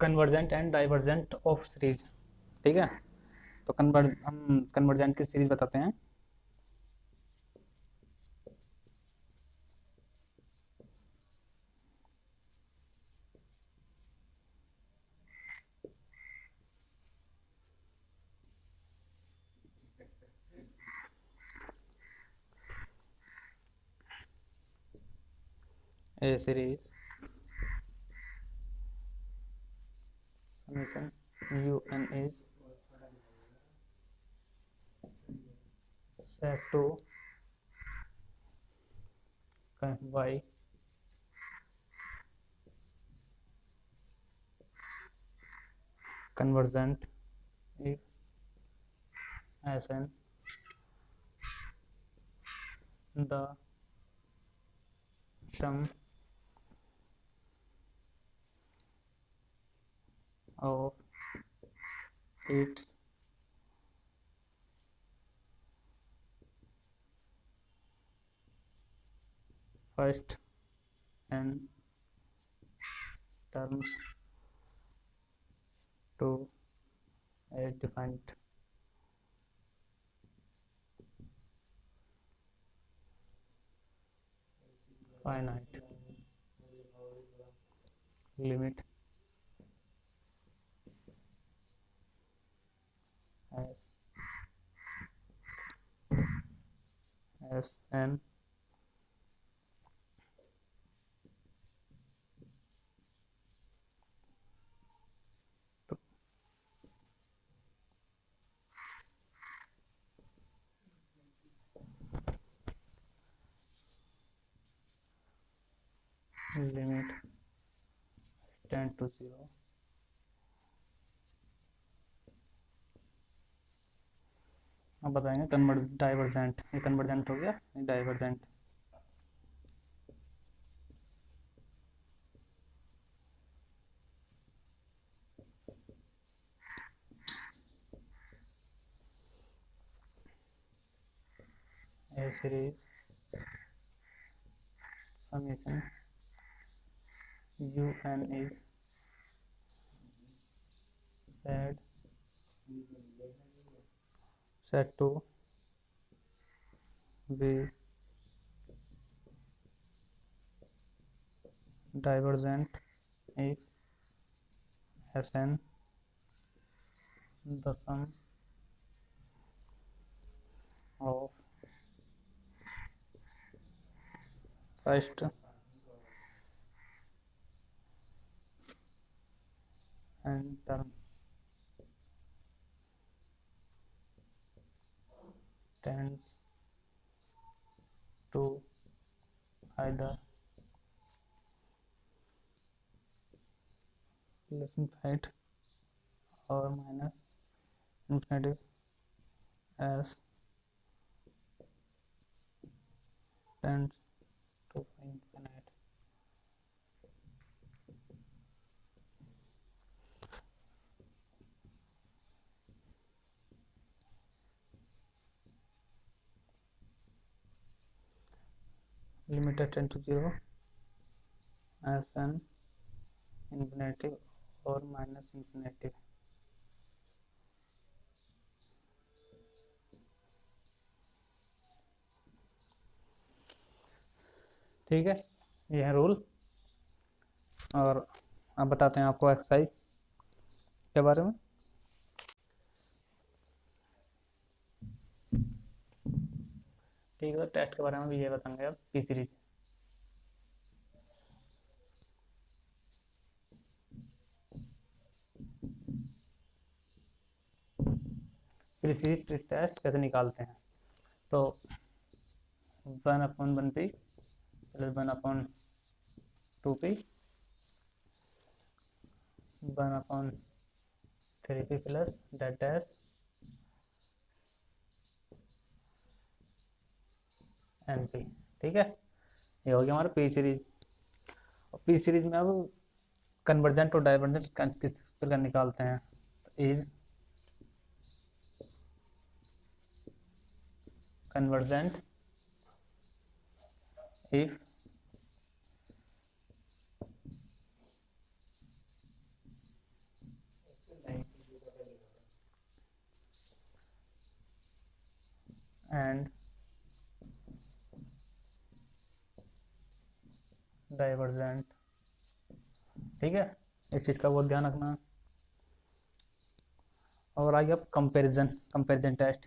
Convergent and divergent of series. ठीक है, तो हम कन्वर्जेंट की सीरीज बताते हैं। ए series summation un is set to y convergent if Sn the sum of its first n terms to a defined finite limit as n limit tend to 0 अब बताएंगे divergent. ये कन्वर्जेंट हो गया, ये divergent. A series summation un is set to be divergent if Sn the sum of first n term tends to either less infinite or minus infinity as tends to infinite. Limited tend to 0 as n infinity or minus infinity. ठीक है, ये है rule. और अब बताते हैं आपको exercise के बारे में। ठीक है, टेस्ट के बारे में भी ये बताएंगे अब P series. P series test कैसे निकालते हैं, तो 1/1p plus 1/2p 1/3p plus dot dash np। ठीक है, ये हो गया हमारा पी सीरीज। और पी सीरीज में अब कन्वर्जेंट और डाइवर्जेंट किस प्रकार निकालते हैं, इज कन्वर्जेंट if डाइवर्जेंट, ठीक है, इस चीज़ का बहुत ध्यान रखना। और आगे अब comparison, comparison test.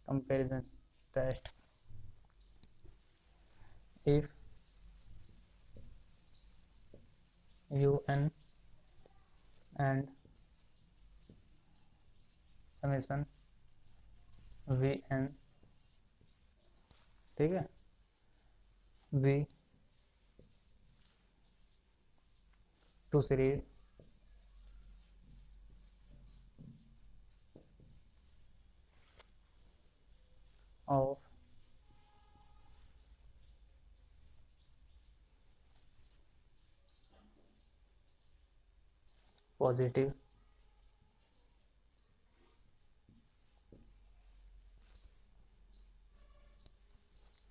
Comparison test, if un and summation vn, ठीक है, v to series of positive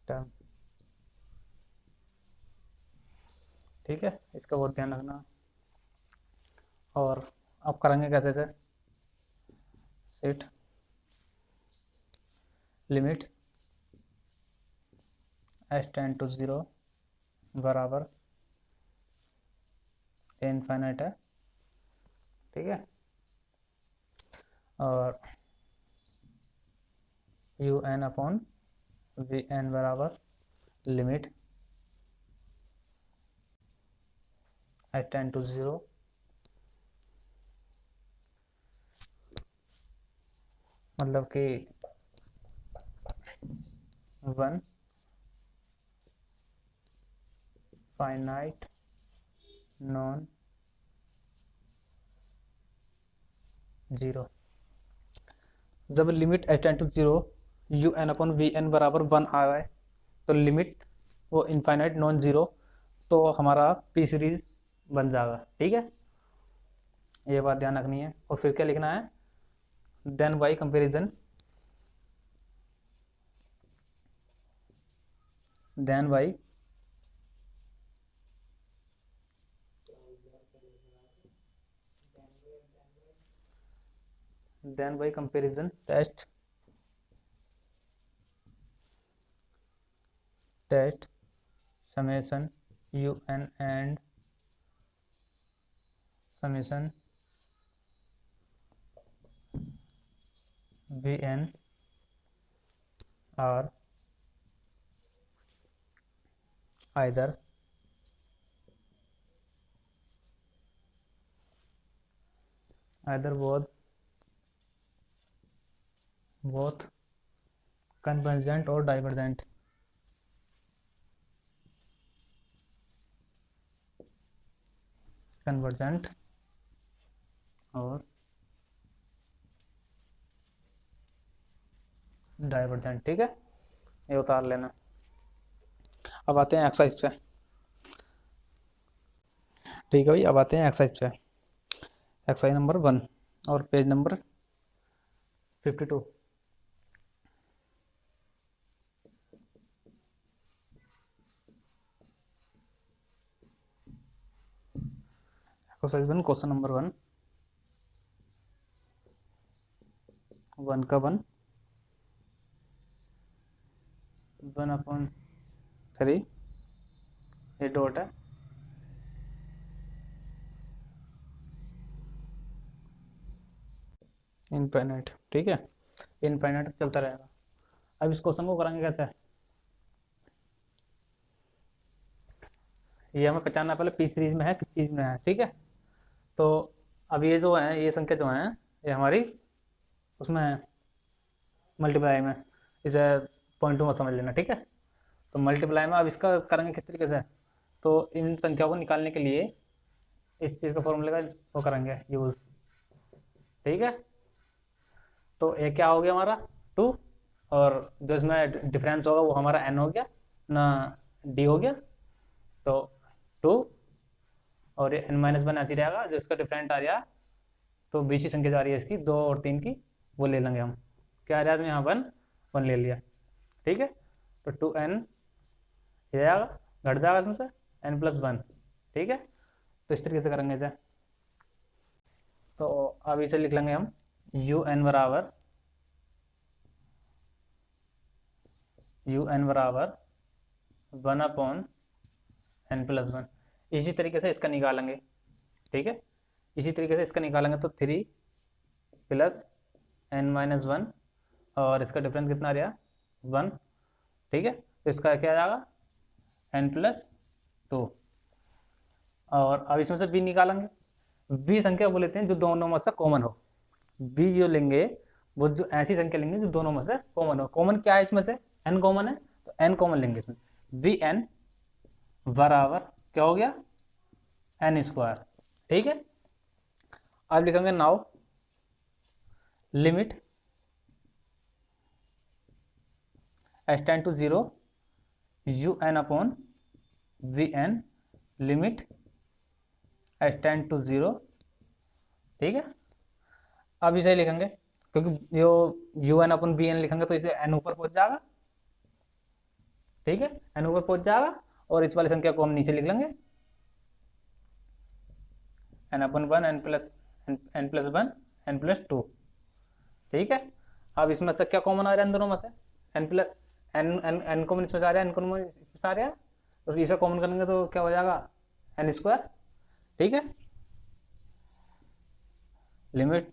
term, ठीक है, इसका बहुत ध्यान रखना। और आप करेंगे कैसे से, set limit s tend to 0 बराबर इनफाइनाइट है, ठीक है, और un अपॉन vn बराबर लिमिट s टेंड टू 0 मतलब कि 1 फाइनाइट नॉन 0। जब limit h tend to 0 un upon vn बराबर 1 आ गए तो लिमिट वो इनफाइनाइट नॉन 0, तो हमारा पी सीरीज बन जाएगा, ठीक है, ये बात ध्यान रखनी है। और फिर क्या लिखना है, then by comparison, then by comparison test summation un and summation vn are either both convergent और divergent, कन्वर्जेंट और डाइवर्जेंट, ठीक है, ये उतार लेना। अब आते हैं एक्सरसाइज पे, ठीक है भाई, अब आते हैं एक्सरसाइज पे, एक्सरसाइज नंबर 1 और page number 52। Exercise 1 question number 1 का 1/3 ये डॉट है, इनफाइनाइट, ठीक है, इनफाइनाइट चलता रहेगा। अब इस क्वेश्चन को करेंगे कैसे, ये हमें पहचानना पहले पी सीरीज में है किस चीज़ में है, ठीक है। तो अब ये जो है, ये संख्या जो है ये हमारी उसमें मल्टीप्लाई में, इसे पॉइंट टू में समझ लेना, ठीक है। तो मल्टीप्लाई में अब इसका करेंगे किस तरीके से, तो इन संख्याओं को निकालने के लिए इस चीज़ का फॉर्मूले का वो करेंगे यूज़, ठीक है। तो ये क्या हो गया हमारा 2, और जो इसमें डिफरेंस होगा वो हमारा n हो गया ना d हो गया, तो 2 और ये n-1 ऐसी रहेगा, जो इसका डिफरेंट आ गया तो बीच ही संख्या जा रही है इसकी 2 और 3 की, वो ले लेंगे हम, क्या आ रहा है यहाँ 1 ले लिया, ठीक है। तो 2n ये आएगा, घट जाएगा इसमें से n+1, ठीक है। तो इस तरीके से करेंगे इसे। तो अब इसे लिख लेंगे हम un बराबर यू एन बराबर 1/n+1। इसी तरीके से इसका निकालेंगे, ठीक है। इसी तरीके से इसका निकालेंगे तो 3 + n-1 और इसका डिफरेंस कितना रहा 1, ठीक है। तो इसका क्या आ जाएगा n+2। और अब इसमें से b निकालेंगे। b संख्या वो लेते हैं जो दोनों में से कॉमन हो। b जो लेंगे वो जो ऐसी संख्या लेंगे जो दोनों में से कॉमन हो। कॉमन क्या है इसमें से n कॉमन है तो n कॉमन लेंगे इसमें। vn बराबर क्या हो गया n², ठीक है। अब लिखेंगे now limit s tend to 0 un/vn limit s tend to 0, ठीक है। अब इसे लिखेंगे क्योंकि जो un/vn लिखेंगे तो इसे n ऊपर पहुंच जाएगा, ठीक है। n ऊपर पहुंच जाएगा और इस वाली संख्या को हम नीचे लिख लेंगे n/1 n+1 n+2, ठीक है। अब इसमें से क्या कॉमन आ रहा है इन दोनों में से n कॉमन इसमें से आ रहा है, n कॉमन इसमें से आ रहा है और इसे कॉमन करेंगे तो क्या हो जाएगा n², ठीक है। Limit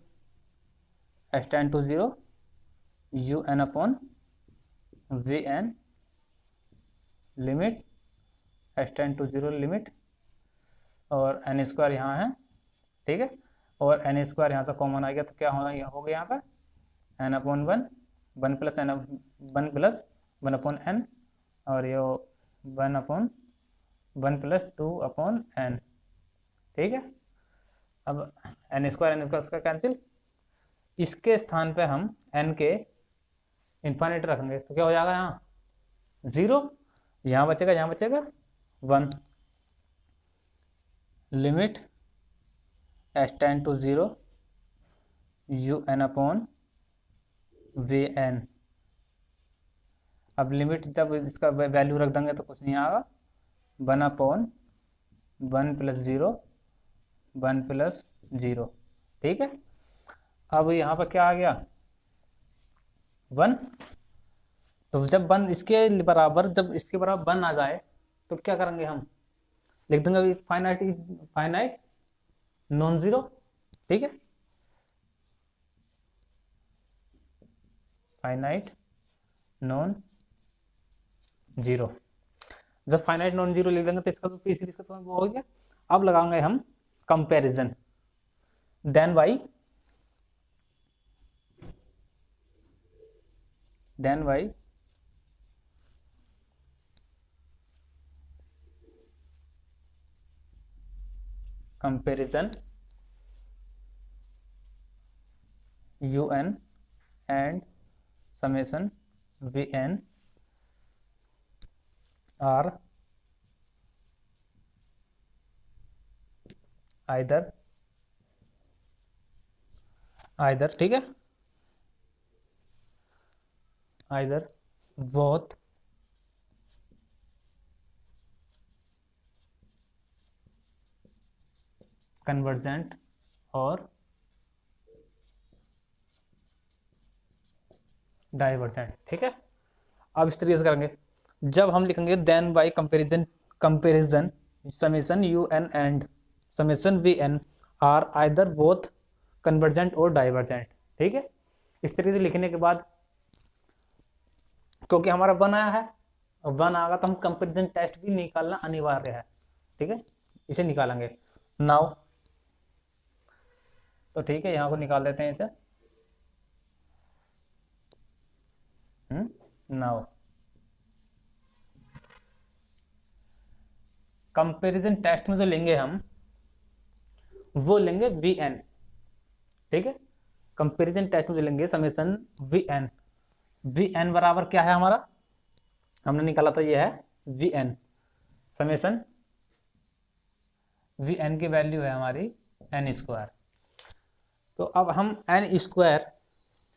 s tend to 0 un/vn limit s tend to 0 limit और n² यहाँ है, ठीक है। और n² यहाँ से कॉमन आ गया तो क्या हो गया यहाँ पर n/1 1+1/n और ये 1/1+2/n, ठीक है। अब n² का कैंसिल, इसके स्थान पे हम n के इन्फाइनाइट रखेंगे तो क्या हो जाएगा यहाँ 0, यहाँ बचेगा 1। Limit s tend to 0 un/vn। अब लिमिट जब इसका वैल्यू रख देंगे तो कुछ नहीं आएगा 1/1+0 1+0, ठीक है। अब यहाँ पर क्या आ गया 1, तो जब 1 इसके बराबर 1 आ जाए तो क्या करेंगे हम लिख देंगे फाइनाइट नॉन जीरो, ठीक है। फाइनाइट नॉन जीरो, जब फाइनाइट नॉन जीरो लिख देंगे तो इसका तो पी सीरीज का तो वो हो गया। अब लगाएंगे हम comparison then by comparison un and summation vn are either, ठीक है, either both convergent और डाइवर्जेंट, ठीक है। अब इस तरीके से करेंगे, जब हम लिखेंगे then by comparison summation un and summation vn are either both convergent और डाइवर्जेंट, ठीक है। इस तरीके से लिखने के बाद क्योंकि हमारा 1 आया है और 1 आएगा तो हम कंपैरिजन टेस्ट भी निकालना अनिवार्य है, ठीक है। इसे निकालेंगे नाउ, तो ठीक है, यहाँ को निकाल देते हैं इसे। नाउ कंपैरिजन टेस्ट में जो लेंगे हम वो लेंगे vn, ठीक है। कंपैरिजन टेस्ट में जो लेंगे समेशन vn बराबर क्या है हमारा, हमने निकाला था ये है vn, समेशन vn की वैल्यू है हमारी n²। तो अब हम n²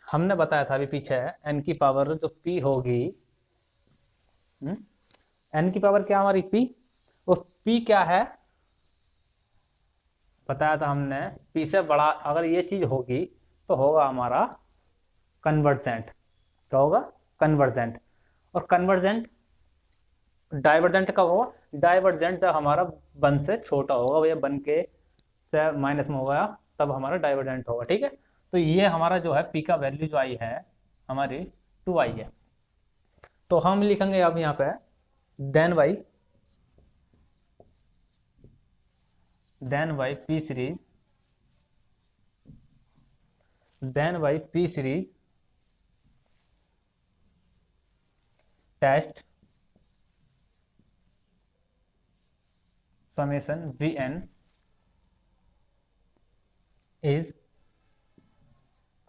हमने बताया था अभी पीछे n की पावर जो p होगी, n की पावर क्या हमारी p, वो p क्या है बताया था हमने, p से बड़ा अगर ये चीज होगी तो होगा हमारा कन्वर्जेंट, क्या होगा कन्वर्जेंट। और कन्वर्जेंट डाइवर्जेंट कब होगा? डाइवर्जेंट जब हमारा 1 से छोटा होगा या 1 के से माइनस में होगा तब हमारा डाइवर्जेंट होगा। ठीक है, तो ये हमारा जो है पी का वैल्यू जो आई है हमारी 2 आई है। तो हम लिखेंगे अब यहाँ पे then by P series test summation Vn is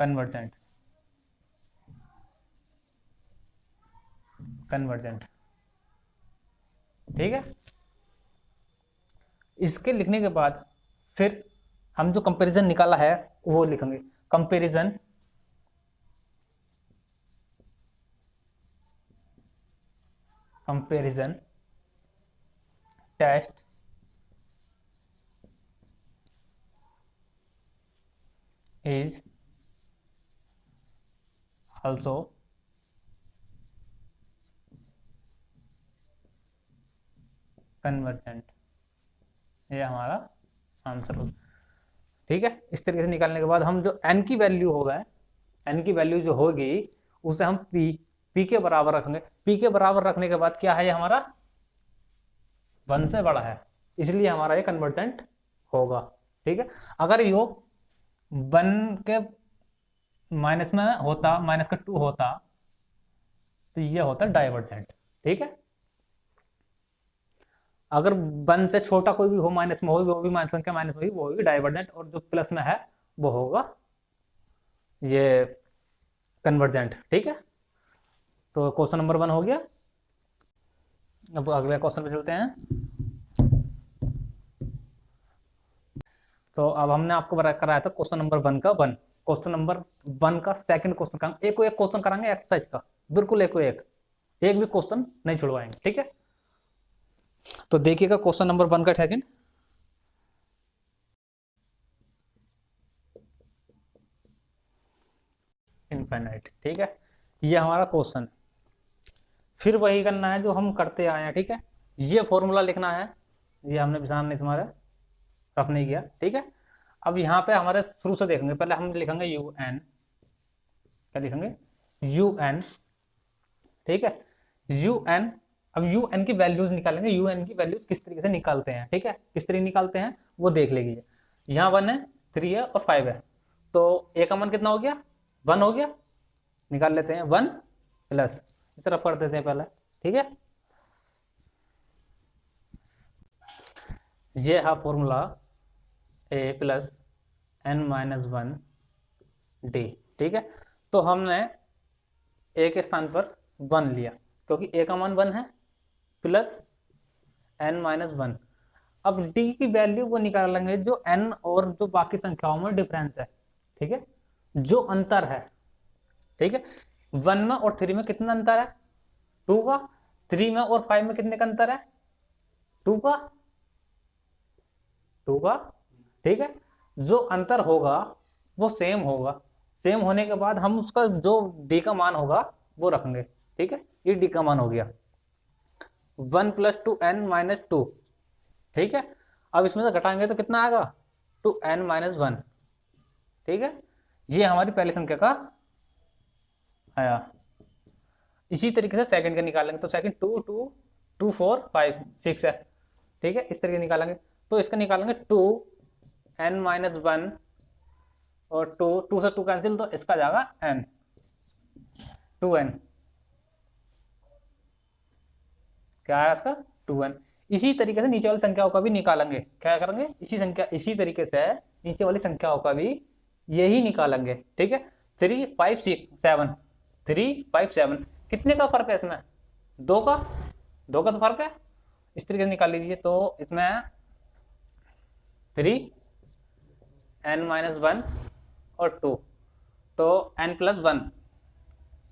convergent. ठीक है, इसके लिखने के बाद फिर हम जो कंपैरिजन निकाला है वो लिखेंगे। Comparison test is also convergent. ये हमारा आंसर होगा। ठीक है, इस तरीके से निकालने के बाद हम जो n की वैल्यू होगा, n की वैल्यू जो होगी उसे हम p के बराबर रखेंगे। p के बराबर रखने के बाद क्या है, ये हमारा 1 से बड़ा है, इसलिए हमारा ये कन्वर्जेंट होगा। ठीक है, अगर यो 1 के माइनस में होता, माइनस का 2 होता तो ये होता डाइवर्जेंट। ठीक है, अगर 1 से छोटा कोई भी हो, माइनस में हो, वो भी माइनस संख्या माइनस में वो होगी डाइवर्जेंट, और जो प्लस में है वो होगा ये कन्वर्जेंट। ठीक है, तो क्वेश्चन नंबर 1 हो गया। अब अगले क्वेश्चन पे चलते हैं। तो अब हमने आपको कराया था क्वेश्चन नंबर 1 का 1। क्वेश्चन नंबर 1 का सेकंड क्वेश्चन कराएंगे, एक क्वेश्चन कराएंगे एक्सरसाइज का, बिल्कुल एक भी क्वेश्चन नहीं छुड़वाएंगे। ठीक है, तो देखिएगा क्वेश्चन नंबर 1 का सेकंड। इनफाइनाइट। ठीक है, ये हमारा क्वेश्चन, फिर वही करना है जो हम करते आए हैं। ठीक है, ये फॉर्मूला लिखना है, ये हमने विधान नहीं तुम्हारा रफ नहीं किया। ठीक है, अब यहाँ पे हमारे शुरू से देखेंगे, पहले हम लिखेंगे UN। क्या लिखेंगे? UN। ठीक है, UN। अब UN की वैल्यूज निकालेंगे, UN की वैल्यूज किस तरीके से निकालते हैं। ठीक है, किस तरीके निकालते हैं वो देख लीजिए। यहाँ 1 है, 3 है और 5 है, तो A का मान कितना हो गया? 1 हो गया। निकाल लेते हैं 1 प्लस, इस तरफ कर देते हैं पहले। ठीक है, ये है formula A plus n-1 D। ठीक है, तो हमने A के स्थान पर 1 लिया क्योंकि A का मान 1 है, प्लस n-1। अब D की वैल्यू वो निकालेंगे जो n और जो बाकी संख्याओं में डिफरेंस है। ठीक है, जो अंतर है। ठीक है, 1 में और 3 में कितना अंतर है? 2 का। 3 में और 5 में कितने का अंतर है? 2 का। ठीक है, जो अंतर होगा वो सेम होगा। सेम होने के बाद हम उसका जो D का मान होगा वो रखेंगे। ठीक है, ये D का मान हो गया 1 + 2n-2। ठीक है, अब इसमें से घटाएंगे तो कितना आएगा? 2n-1। ठीक है, ये हमारी पहली संख्या का आया। इसी तरीके से सेकंड का निकालेंगे, तो सेकंड 2 2 2 4 5 6 है। ठीक है, इस तरीके निकालेंगे, तो इसका निकालेंगे 2n-1 और 2 से 2 कैंसिल, तो इसका जाएगा n, 2n। क्या है इसका? 2n। इसी तरीके से नीचे वाली संख्याओं का भी निकालेंगे। क्या करेंगे? इसी तरीके से नीचे वाली संख्याओं का भी यही निकालेंगे। ठीक है, 3 5 6 7, 3 5 7, कितने का फर्क है इसमें? 2 का तो फर्क है। इस तरीके से निकाल लीजिए, तो इसमें 3n-1 और 2, तो n+1,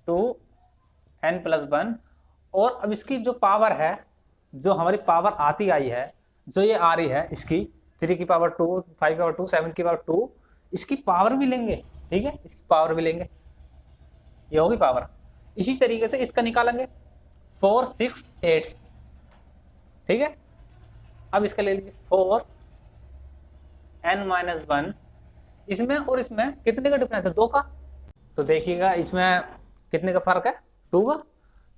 2n+1। और अब इसकी जो पावर है, जो हमारी पावर आती आई है, जो ये आ रही है, इसकी 3 की पावर 2, 5 की पावर 2, 7 की पावर 2, इसकी पावर भी लेंगे। ठीक है, इसकी पावर भी लेंगे, ये होगी पावर। इसी तरीके से इसका निकालेंगे, 4 6 8, ठीक है। अब इसका ले लीजिए 4n-1, इसमें और इसमें कितने का डिफरेंस है, 2 का। तो देखिएगा इसमें कितने का फर्क है, 2 का,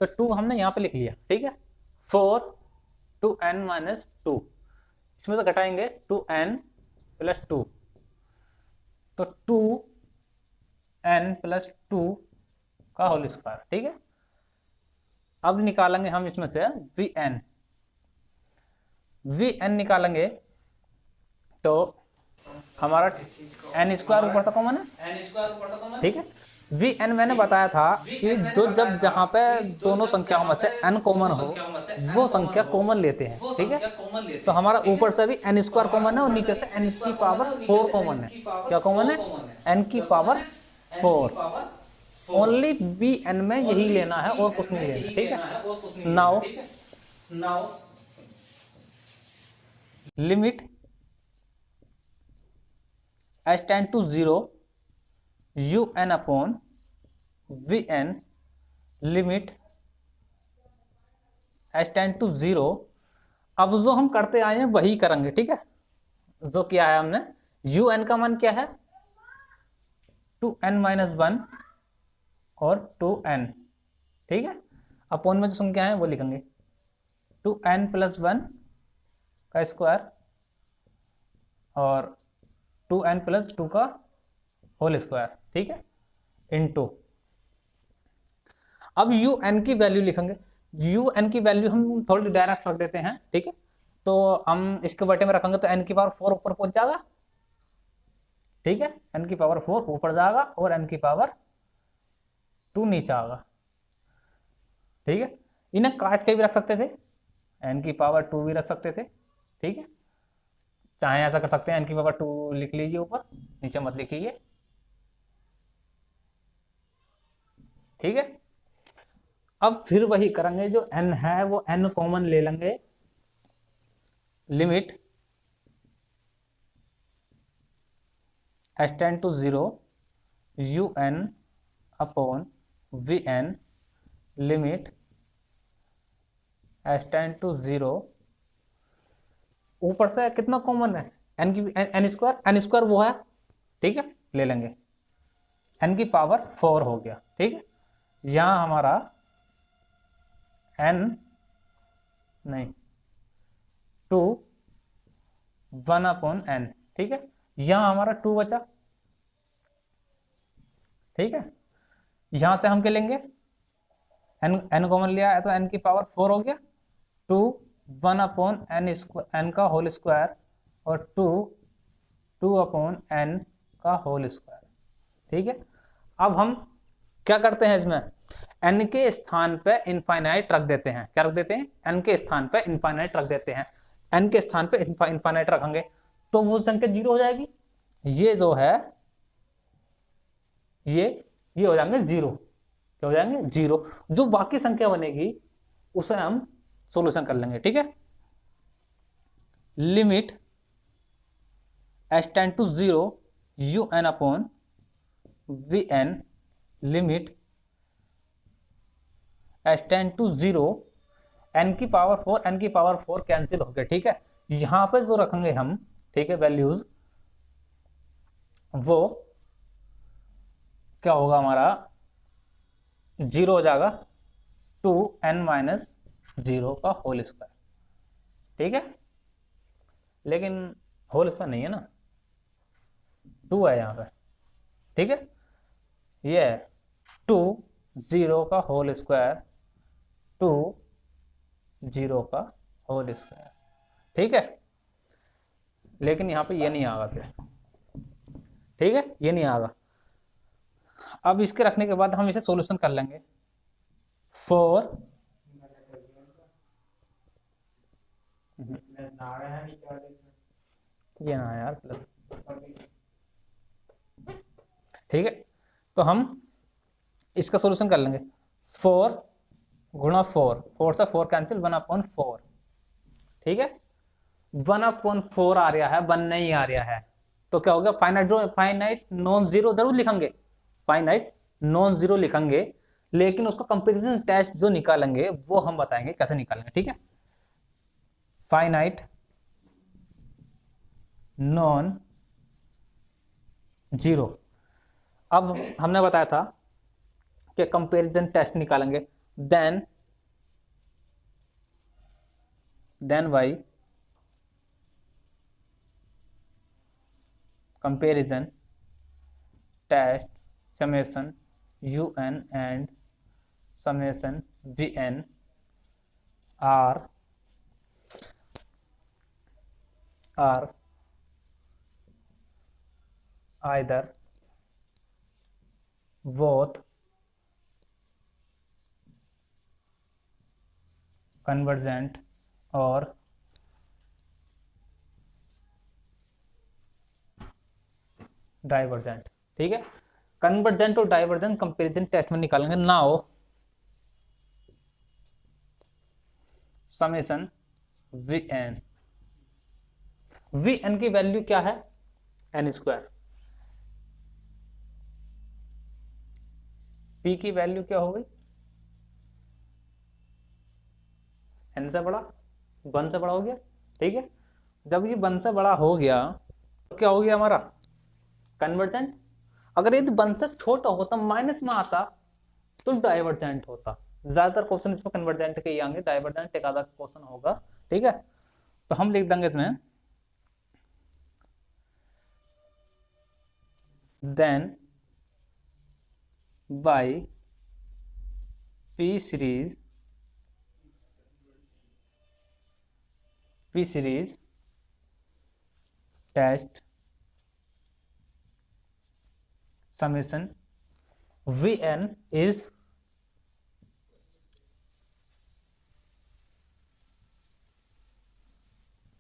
तो 2 हमने यहाँ पे लिख लिया, ठीक है। 4 2n-2, इसमें तो घटाएंगे 2n + 2, तो 2n + 2 का होल स्क्वायर, ठीक है। अब निकालेंगे हम इसमें से vn निकालेंगे तो हमारा n स्क्वायर ऊपर तक कॉमन है, ठीक है। vn मैंने बताया था कि जब जहां पे दोनों संख्याओं में से n कॉमन हो वो संख्या कॉमन लेते हैं, ठीक है। तो हमारा ऊपर से भी n स्क्वायर कॉमन है और नीचे से n की पावर 4 कॉमन है। क्या कॉमन है, n की पावर 4। ओनली vn में यही लेना है और कुछ नहीं लेना, ठीक है। Now limit s tend to 0 un/vn, limit s tend to 0। अब जो हम करते आए हैं वही करेंगे, ठीक है। जो किया है हमने, un का मान क्या है 2n-1 और 2n, ठीक है। अपॉन में जो संख्या है वो लिखेंगे 2n + 1 का स्क्वायर और 2n + 2 का होल स्क्वायर, ठीक है, इनटू। अब un की वैल्यू लिखेंगे। un की वैल्यू हम थोड़ी डायरेक्ट रख देते हैं, ठीक है। तो हम इसके बटे में रखेंगे तो n की पावर 4 ऊपर पहुंच जाएगा, ठीक है। n की पावर 4 ऊपर जाएगा और n की पावर 2 नीचे आएगा, ठीक है। इन्हें काट के भी रख सकते थे, n की पावर 2 भी रख सकते थे, ठीक है। चाहे ऐसा कर सकते हैं, n की पावर 2 लिख लीजिए ऊपर, नीचे मत लिखिए, ठीक है। अब फिर वही करेंगे, जो n है वो n कॉमन ले लेंगे। Limit s tend to 0 un/vn, limit s tend to 0। ऊपर से कितना कॉमन है, n स्क्वायर वो है, ठीक है, ले लेंगे। n की पावर 4 हो गया, ठीक है। यहां हमारा टू 1/n, ठीक है। यहां हमारा 2 बचा, ठीक है। यहां से हम क्या लेंगे, n कॉमन लिया है तो n की पावर 4 हो गया, 2 1/n का होल स्क्वायर और 2/n का होल स्क्वायर, ठीक है। अब हम क्या करते हैं, इसमें n के स्थान पे इनफाइनाइट रख देते हैं। क्या रख देते हैं, n के स्थान पे इनफाइनाइट रख देते हैं। n के स्थान पे इनफाइनाइट रखेंगे तो वो संख्या 0 हो जाएगी। ये जो है ये हो जाएंगे 0। क्या हो जाएंगे, 0। जो बाकी संख्या बनेगी उसे हम सॉल्यूशन कर लेंगे, ठीक है। Limit s tend to 0 un/vn, limit s tend to 0 n की पावर 4 कैंसिल हो गया, ठीक है। यहां पे जो रखेंगे हम, ठीक है, वैल्यूज, वो क्या होगा हमारा 0 हो जाएगा 2n-0 का होल स्क्वायर, ठीक है। लेकिन होल स्क्वायर नहीं है ना, 2 है यहाँ पे, ठीक है। ये 2 0 का होल स्क्वायर, 2 0 का होल स्क्वायर, ठीक है। लेकिन यहाँ पे ये नहीं आएगा फिर, ठीक है, ये नहीं आएगा। अब इसके रखने के बाद हम इसे सॉल्यूशन कर लेंगे। 4 ये ना यार प्लस, ठीक है। तो हम इसका सॉल्यूशन कर लेंगे। 4 गुणा 4 से 4 कैंसिल, 1/4, ठीक है। 1/4 आ रहा है, 1 नहीं आ रहा है, तो क्या हो गया, फाइनाइट नॉन जीरो जरूर लिखेंगे, फाइनाइट नॉन जीरो लिखेंगे, लेकिन उसका कंपैरिजन टेस्ट जो निकालेंगे वो हम बताएंगे कैसे निकालेंगे, ठीक है। Finite non zero. अब हमने बताया था कि कंपैरिजन टेस्ट निकालेंगे, then by comparison test summation un and summation vn are either both convergent और डाइवर्जेंट, ठीक है। कन्वर्जेंट और डाइवर्जेंट कंपैरिजन टेस्ट में निकालेंगे। नाउ समेशन वीएन, वीएन की वैल्यू क्या है, एन स्क्वायर। पी की वैल्यू क्या हो गई, एन से बड़ा, वन से बड़ा हो गया, ठीक है। जब ये वन से बड़ा हो गया तो क्या हो गया हमारा कन्वर्जेंट। अगर यदि वन से छोटा होता, माइनस में आता, तो डाइवर्जेंट होता। ज्यादातर क्वेश्चन इसमें कन्वर्जेंट के ही आएंगे, डाइवर्जेंट एक आधा क्वेश्चन होगा, ठीक है। तो हम लिख देंगे इसमें then by P series test summation vn is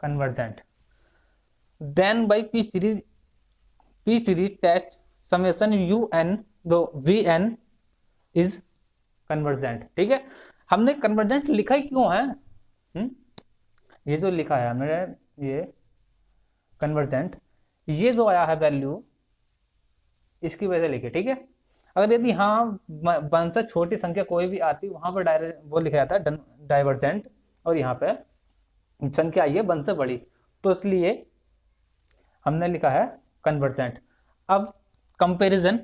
convergent, then by p series test summation un जो vn is convergent, ठीक है। हमने convergent लिखा ही क्यों है, ये जो लिखा है हमने ये convergent, ये जो आया है वैल्यू इसकी वजह से लिखे, ठीक है। अगर यदि हाँ वन से छोटी संख्या कोई भी आती वहां पर वो लिखा जाता है डाइवर्जेंट, और यहाँ पे संख्या आई है वन से बड़ी, तो इसलिए हमने लिखा है कन्वर्जेंट। अब comparison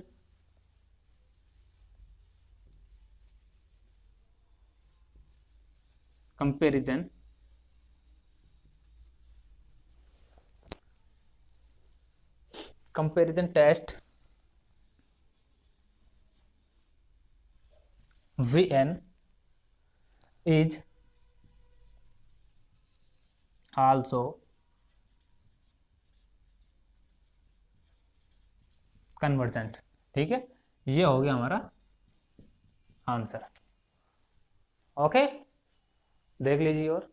test vn is also convergent, ठीक है। ये हो गया हमारा आंसर, ओके। देख लीजिए और